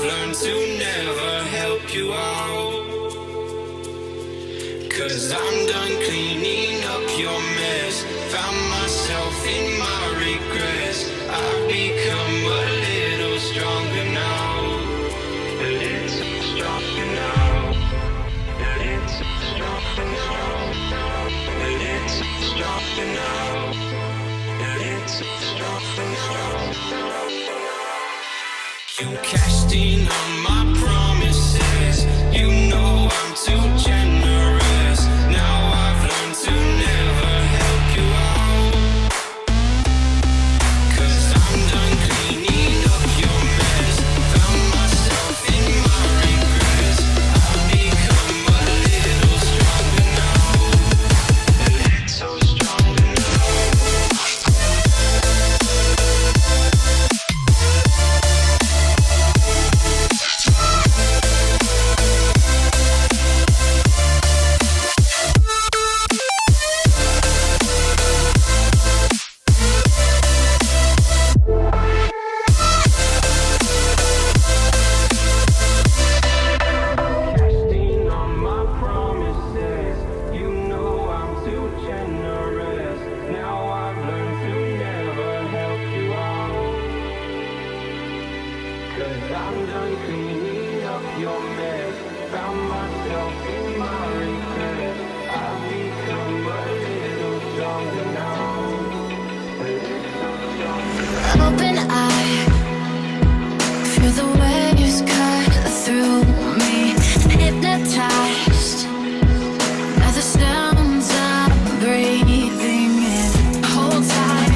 I've learned to never help you out. 'Cause I'm done cleaning up your mess. Found myself in my regrets. I've become a little stronger now. A little stronger now. A little stronger now. A little stronger now. A little stronger now. You cashed in on my promises. You know I'm too generous. Now I've learned to never help you out. 'Cause I'm done cleaning up your mess. Found myself in my regrets. I've become a little stronger now. A little stronger now. Open eye, feel the waves cut through me. Hypnotized by the sounds I'm breathing in. Hold tight,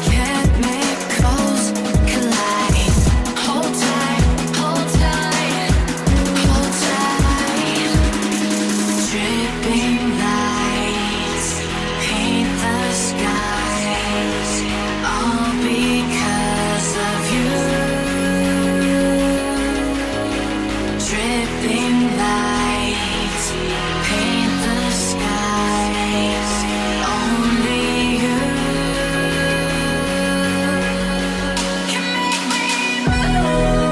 chemicals collide. Hold tight, hold tight, hold tight. Dripping lights paint the skies, all because of you. Dripping lights paint the skies, only you can make me move.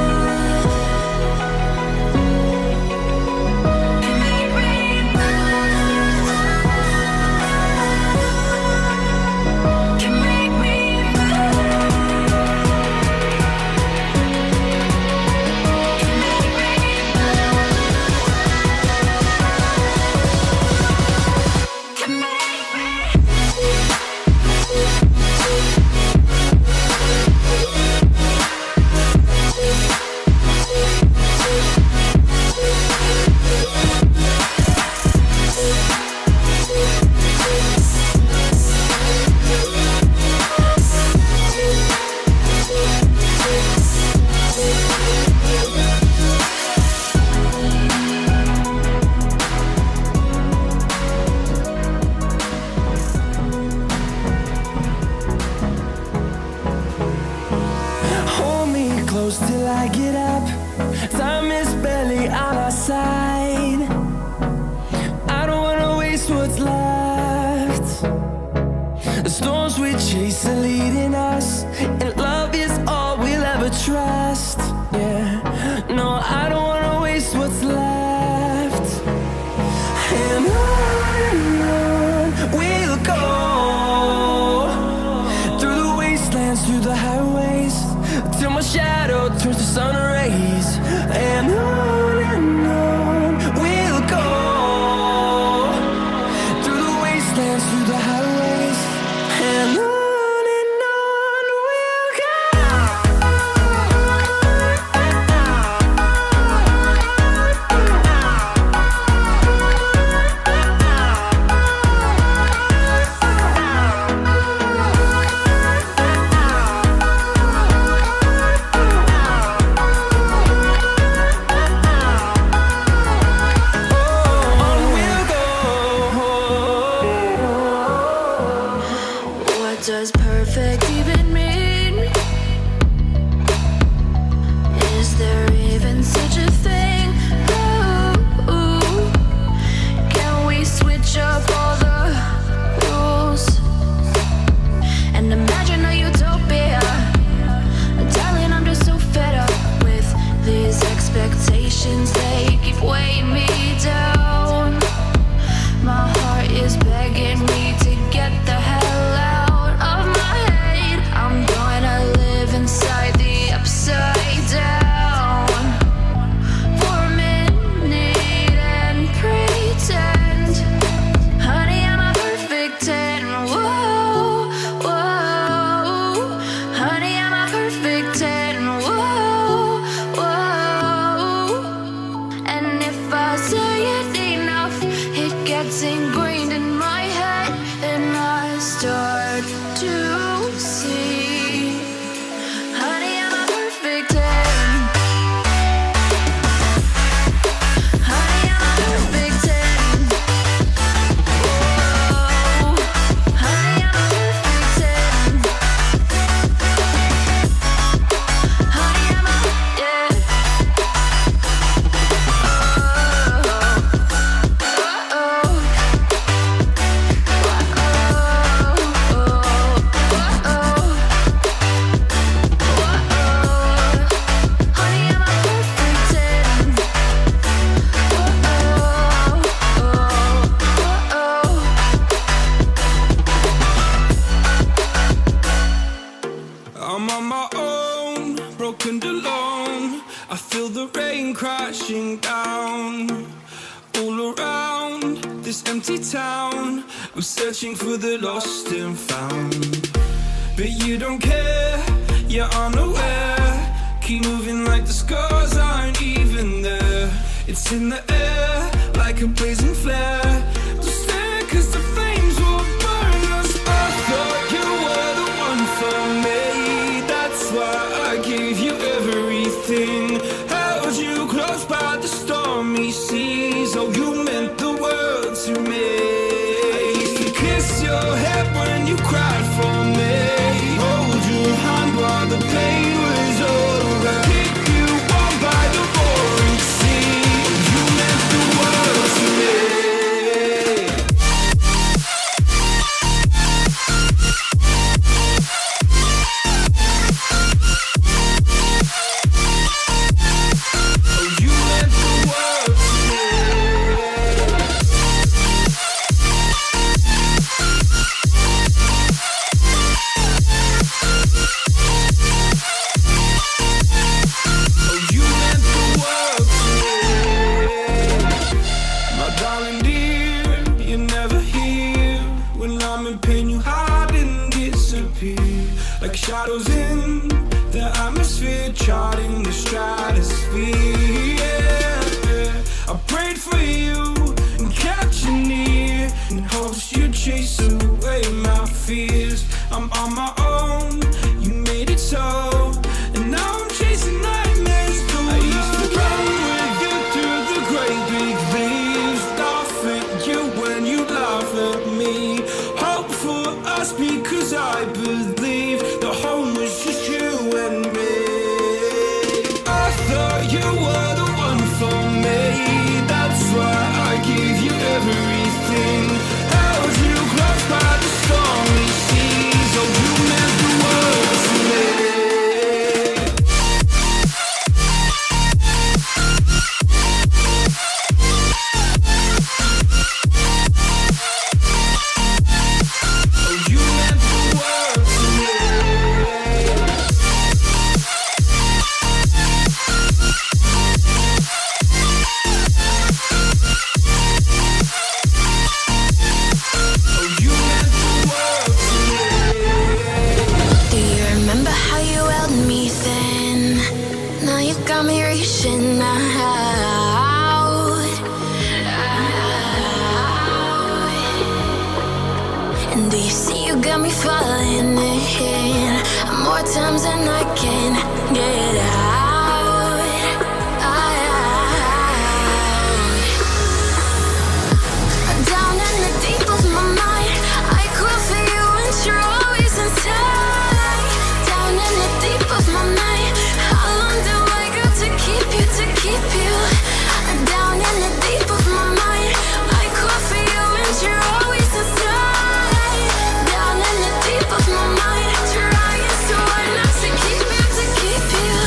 Can make me move. Can make me Hold me close till I get up. Time is barely on our side. I don't wanna waste what's left. The storms we chase are leading us, and love is all we'll ever trust. Yeah, no, I don't wanna waste what's left. And on we'll go, through the wastelands, through the highways, till my shadow turns to sun rays. And on we'll go, through the wastelands, through the highways, and on we'll go. alone. I feel the rain crashing down all around this empty town. I'm searching for the lost and found, but you don't care, you're unaware. Keep moving like the scars aren't even there. It's in the air like a blazing flare. Don't stare cause the flames will burn us. I thought you were the one for me. That's why I gave you everything. Held you close by the stormy seas. Oh, you meant the world to me. I used to kiss your head when you cried for me. Hold your hand while the pain was over. Keep you warm by the roaring sea. You meant the world to me. Oh, you meant the world to me. Oh, you meant the world to me. My darling dear, you're never here. When I'm in pain, you hide and disappear. Like shadows in the atmosphere, charting the stratosphere. Yeah. I prayed for you and kept you near, in hopes you'd chase away my fears. I'm on my own, you made it so, and now I'm chasing nightmares through. I used to run with you through the great big leaves, laugh at you when you laugh at me. Hope for us because I believe the home was just you and me. I thought you were the one for me. That's why I gave you everything. Held you close by the stormy seas. Oh, you meant the world to me. Oh, you meant the world to me. Oh, you meant the world to me. Do you remember how you held me then? Now you got me reaching out. And do you see you got me falling in more times than I can get out. Down in the deep of my mind, I crawl for you and you're always inside. Down in the deep of my mind, how long do I got to keep you, to keep you? Down in the deep of my mind, I crawl for you and you're always inside. Down in the deep of my mind, trying so hard not to keep you, to keep you.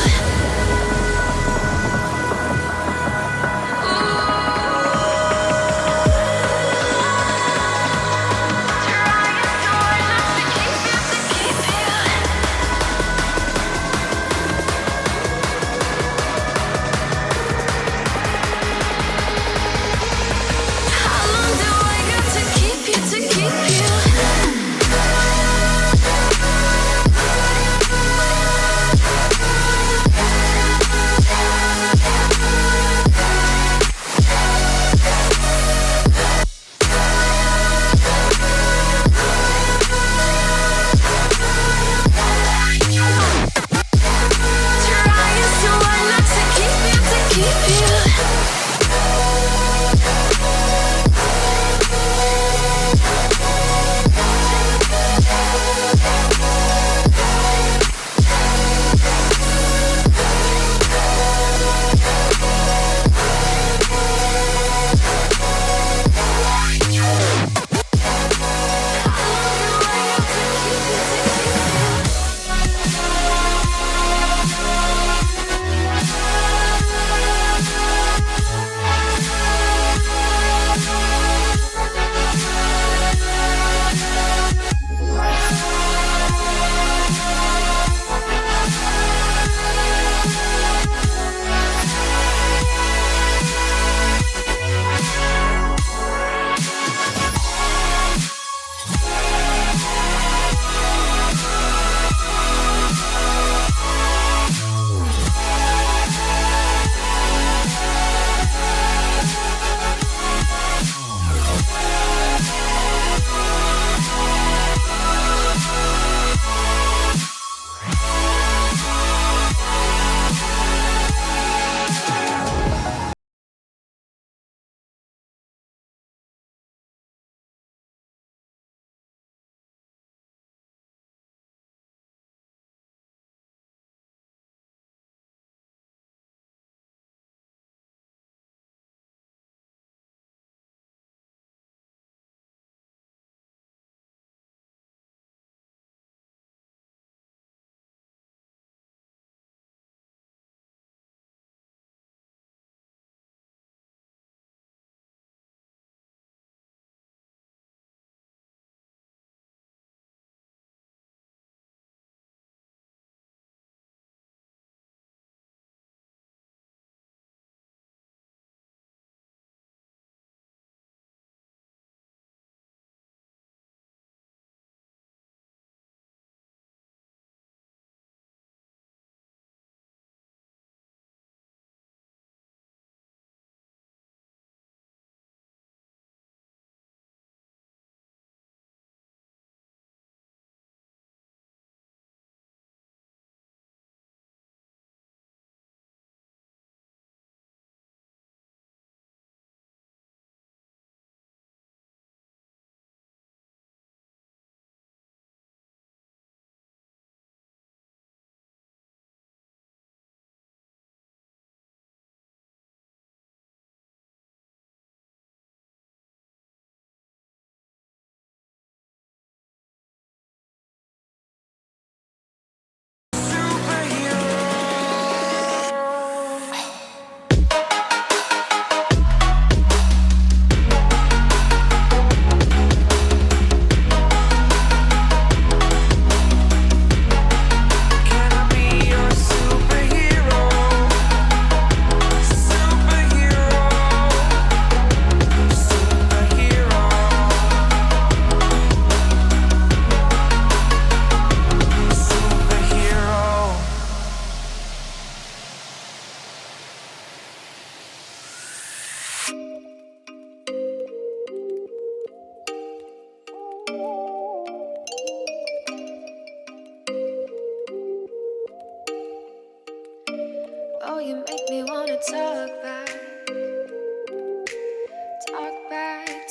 Oh, you make me wanna talk back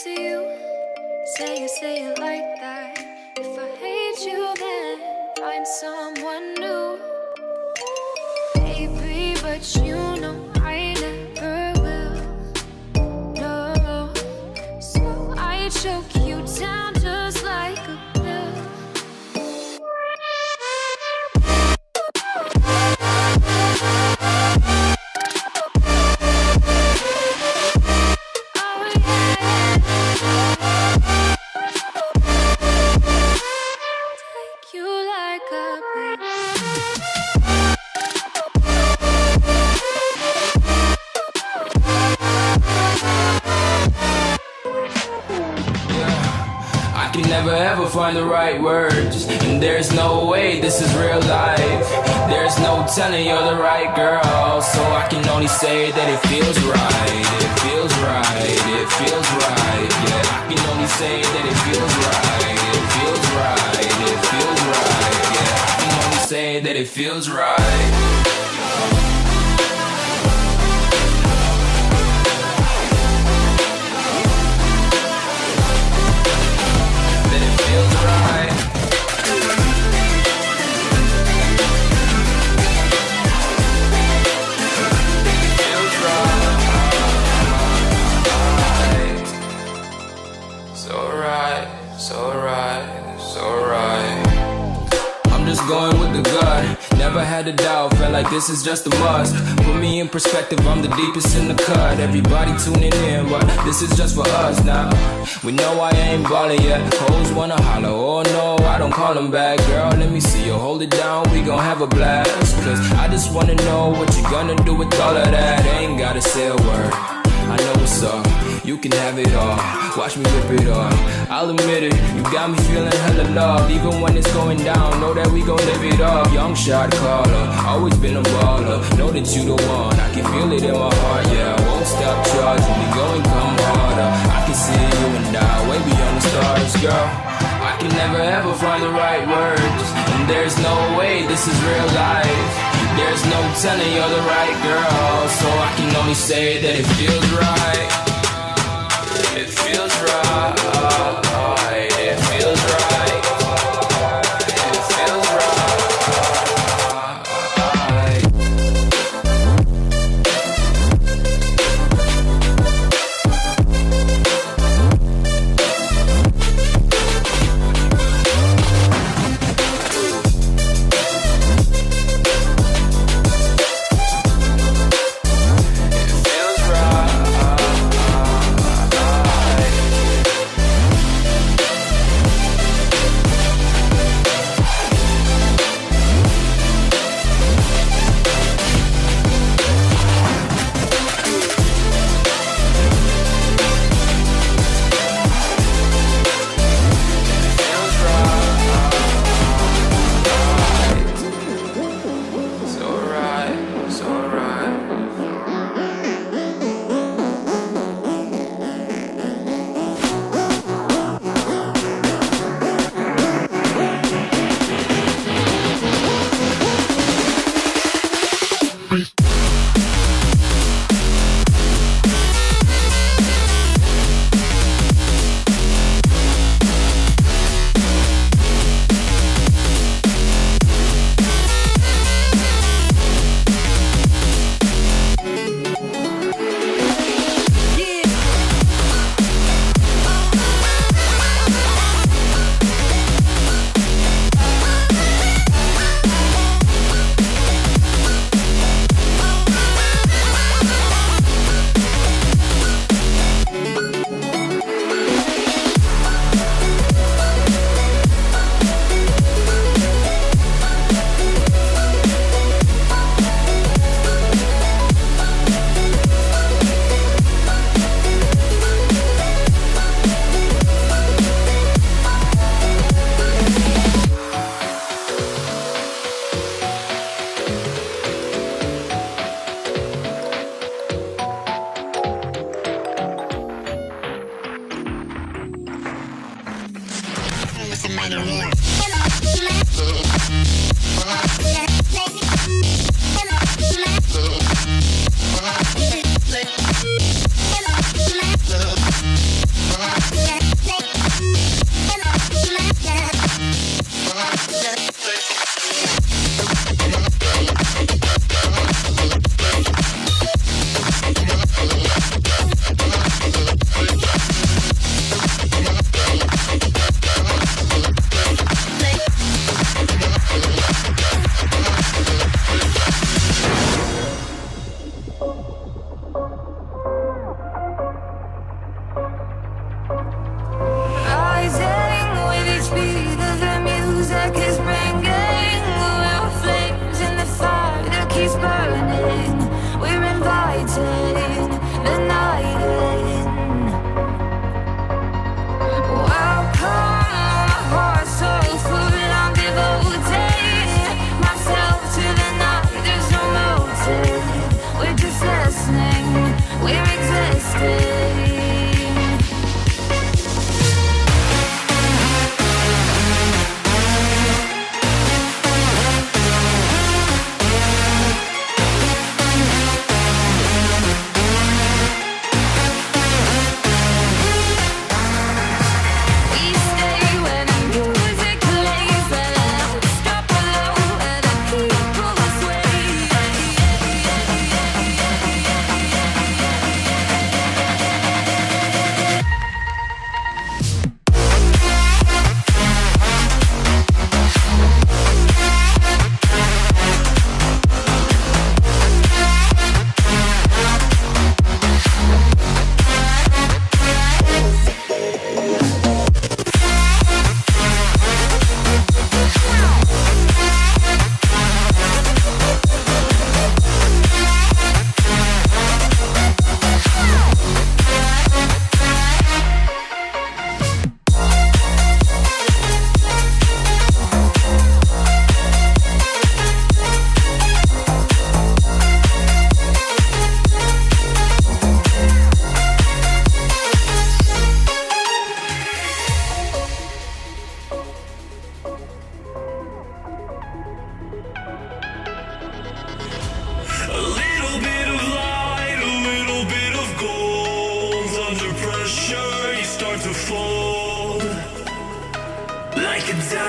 to you. Say it like that. If I hate you, then find someone new. Baby, but you know I never will. No, so I choke you down just like a pill. Never ever find the right words, and there's no way this is real life. There's no telling you're the right girl, so I can only say that it feels right. It feels right, it feels right. Yeah, I can only say that it feels right. It feels right, it feels right. Yeah, I can only say that it feels right. Going with the gut, never had a doubt, felt like this is just a must. Put me in perspective, I'm the deepest in the cut. Everybody tuning in, but this is just for us now. We know I ain't ballin' yet, hoes wanna holler, oh no, I don't call them back. Girl, let me see you hold it down, we gon' have a blast. Cause I just wanna know what you gonna do with all of that. Ain't gotta say a word, I know what's up, you can have it all. Watch me rip it off, I'll admit it, you got me feeling hella loved. Even when it's going down, know that we gon' live it up. Young shot caller, always been a baller. Know that you the one, I can feel it in my heart. Yeah, I won't stop charging me, go and come harder. I can see you and I, way beyond the stars, girl. I can never ever find the right words, and there's no way this is real life. There's no telling you're the right girl, so I can only say that it feels right. It feels right. It feels right. It feels right.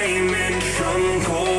dimension called